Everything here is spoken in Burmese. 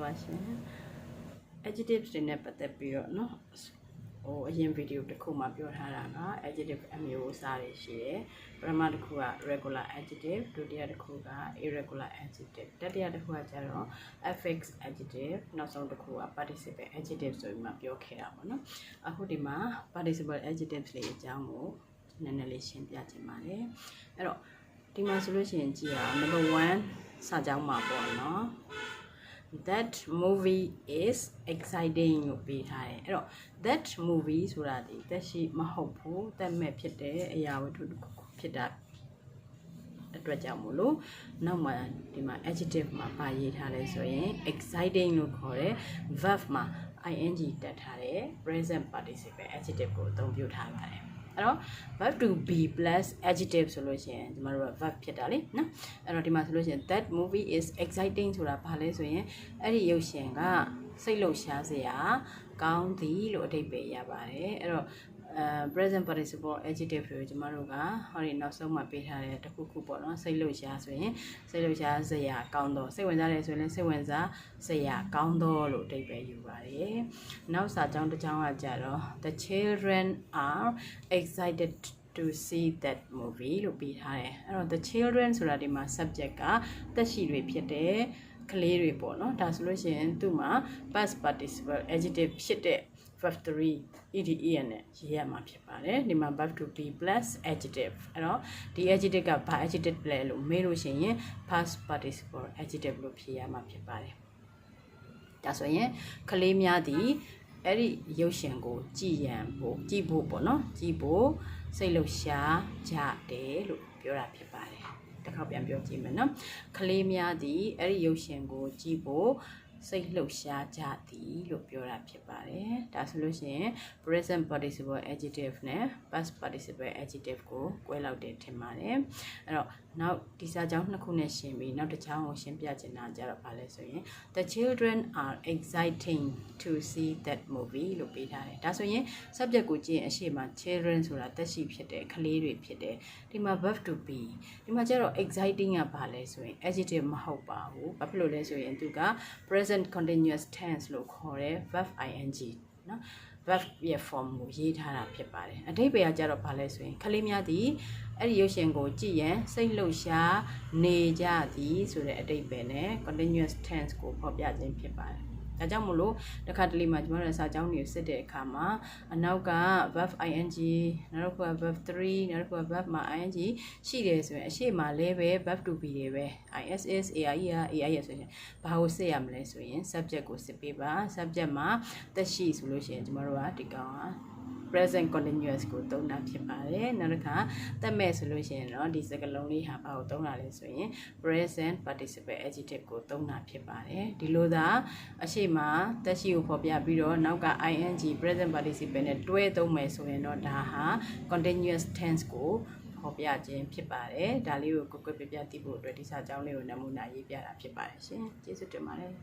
ပါရှင် adjectives တွေနဲ့ပတ်သက်ပြီးတော့เนาะအရင်ဗီဒီယိုတစ်ခုမှပြောထားတာက adjective အမျိုးအစားတွေရှိတယ်ပထမတစ်ခုက regular adjective ဒုတိယတစ်ခုက irregular adjective တတိယတစ်ခုကကျတော့ affix adjective နောက်ဆုံးတစ်ခုက participle adjective ဆိုပြီးမှပြောခဲ့တာပေါ့နော်အခုဒီမှာ participle adjectives လေးအကြောင်းကိုနည်းနည်းလေးရှင်းပြချင်ပါတယ်အဲ့တော့ဒီမှာဆိုလို့ရှိရင်ကြည့်ရအောင် number 1စာကြောင်းမှာပေါ့နော် that movie is exciting လို့ပေးထားတယ်အဲ့တော့ that movie ဆိုတာဒီသက်ရှိမဟုတ်ဘူးသက်မဲ့ဖြစ်တဲ့အရာဝတ္ထုတစ်ခုဖြစ်တာအတွက်ကြောင့်မို့လို့နောက်မှဒီမှာ adjective မှာပါရေးထားလဲဆိုရင် exciting လို့ခေါ်တယ် verb မှာ ing တက်ထားတယ် present participle adjective ကိုအသုံးပြုထားပါတယ်အဲ့တော့ verb to be plus adjective ဆိုလို့ရှိရင်ဒီမှာတော့ verb ဖြစ်တာလေနော်အဲ့တော့ဒီမှာဆိုလို့ရှိရင် that movie is exciting ဆိုတာဘာလဲဆိုရင်အဲ့ဒီရုပ်ရှင်ကစိတ်လှုပ်ရှားစရာကောင်းသည်လို့အဓိပ္ပာယ်ရပါတယ်အဲ့တော့present participle adjective တွေကျမတို့ကဟောဒီနောက်ဆုံးမှပေးထားတဲ့တစ်ခုခုပေါ့နော်စိတ်လှုပ်ရှားဆိုရင်စိတ်လှုပ်ရှားစရာကောင်းတော့စိတ်ဝင်စားတယ်ဆိုရင်စိတ်ဝင်စားစရာကောင်းတော့လို့အဓိပ္ပာယ်ယူပါတယ်နောက်စာကြောင်းတစ်ကြောင်းကကြတော့ the children are excited to see that movie လို့ပေးထားတယ်အဲ့တော့ the children ဆိုတာဒီမှာ subject ကသက်ရှိတွေဖြစ်တယ်ကလေးတွေပေါ့နော်ဒါဆိုလို့ရှိရင်သူ့မှာ past participle adjective ဖြစ်တဲ့verb 3 edနဲ့ရေးရမှာဖြစ်ပါတယ်ဒီမှာ verb to be plus adjective အဲ့တော့ဒီ adjective ကဘာ adjective လဲလို့မေးလို့ရှိရင် past participle adjective လို့ဖြေရမှာဖြစ်ပါတယ်ဒါဆိုရင်ကလေးများသည်အဲ့ဒီရုပ်ရှင်ကိုကြည်ဖို့ပေါ့နော်ကြည်ဖို့စိတ်လှုပ်ရှားကြတယ်လို့ပြောတာဖြစ်ပါတယ်တစ်ခေါက်ပြန်ပြောကြည့်မယ်နော်ကလေးများသည်အဲ့ဒီရုပ်ရှင်ကိုကြည်ဖို့စိတ်လှုပ်ရှားကြသည်လို့ပြောတာဖြစ်ပါတယ်ဒါဆိုလို့ရှိရင် present participle adjective နဲ့ past participle adjective ကို꿰လောက်တယ်ထင်ပါတယ်အဲ့တော့နောက်ဒီစာကြောင်းနှစ်ခုနဲ့ရှင်းပြီးနောက်တစ်ကြောင်းကိုရှင်းပြချင်တာကြတော့ဘာလဲဆိုရင် the children are exciting to see that movie လို့ပေးထားတယ်ဒါဆိုရင် subject ကိုကြည့်ရင်အရှိမ children ဆိုတာသက်ရှိဖြစ်တဲ့ကလေးတွေဖြစ်တယ်ဒီမှာ verb to be ဒီမှာကျတော့ exciting ကဘာလဲဆိုရင် adjective မဟုတ်ပါဘူးဘာဖြစ်လို့လဲဆိုရင်သူက present continuous tense လို့ခေါ်တဲ့ verb ing နော် verb ရဲ့ form ကိုရေးထားတာဖြစ်ပါတယ်အဓိပ္ပာယ်ကကြတော့ဘာလဲဆိုရင်ကလေးများသည်အဲ့ဒီရုပ်ရှင်ကိုကြည့်ရင်စိတ်လှုပ်ရှားနေကြသည်ဆိုတဲ့အဓိပ္ပာယ်နဲ့ continuous tense ကိုဖော်ပြခြင်းဖြစ်ပါတယ်ဒါကြောင့်မို့လို့တစ်ခါတလေမှာကျွန်တော်တို့စာကြောင်းတွေကိုစစ်တဲ့အခါမှာအနောက်က verb ing နောက်တစ်ခုက verb 3နောက်တစ်ခုက verb မှာ ing ရှိတယ်ဆိုရင်အရှိမလဲပဲ verb to be တွေပဲ is ai ဆိုရင်ဘာကိုစစ်ရမလဲဆိုရင် subject ကိုစစ်ပေးပါ subject မှာသက်ရှိဆိုလို့ရှိရင်ကျွန်တော်တို့ကဒီကောင်ကpresent continuous ကိုသုံးတာဖြစ်ပါတယ်နောက်တစ်ခါသက်မဲ့ဆိုလို့ရှိရင်တော့ဒီစကားလုံးလေးဟာဘာကိုသုံးတာလဲဆိုရင် present participle adjective ကိုသုံးတာဖြစ်ပါတယ်ဒီလိုသာအရှိမသက်ရှိကိုဖော်ပြပြီးတော့နောက်က ing present participle နဲ့တွဲသုံးမယ်ဆိုရင်တော့ဒါဟာ continuous tense ကိုဖော်ပြခြင်းဖြစ်ပါတယ်ဒါလေးကိုကိုယ်ပြပြသိဖို့အတွက်ဒီစာကြောင်းလေးကိုနမူနာရေးပြတာဖြစ်ပါတယ်ရှင်ကျေးဇူးတင်ပါတယ်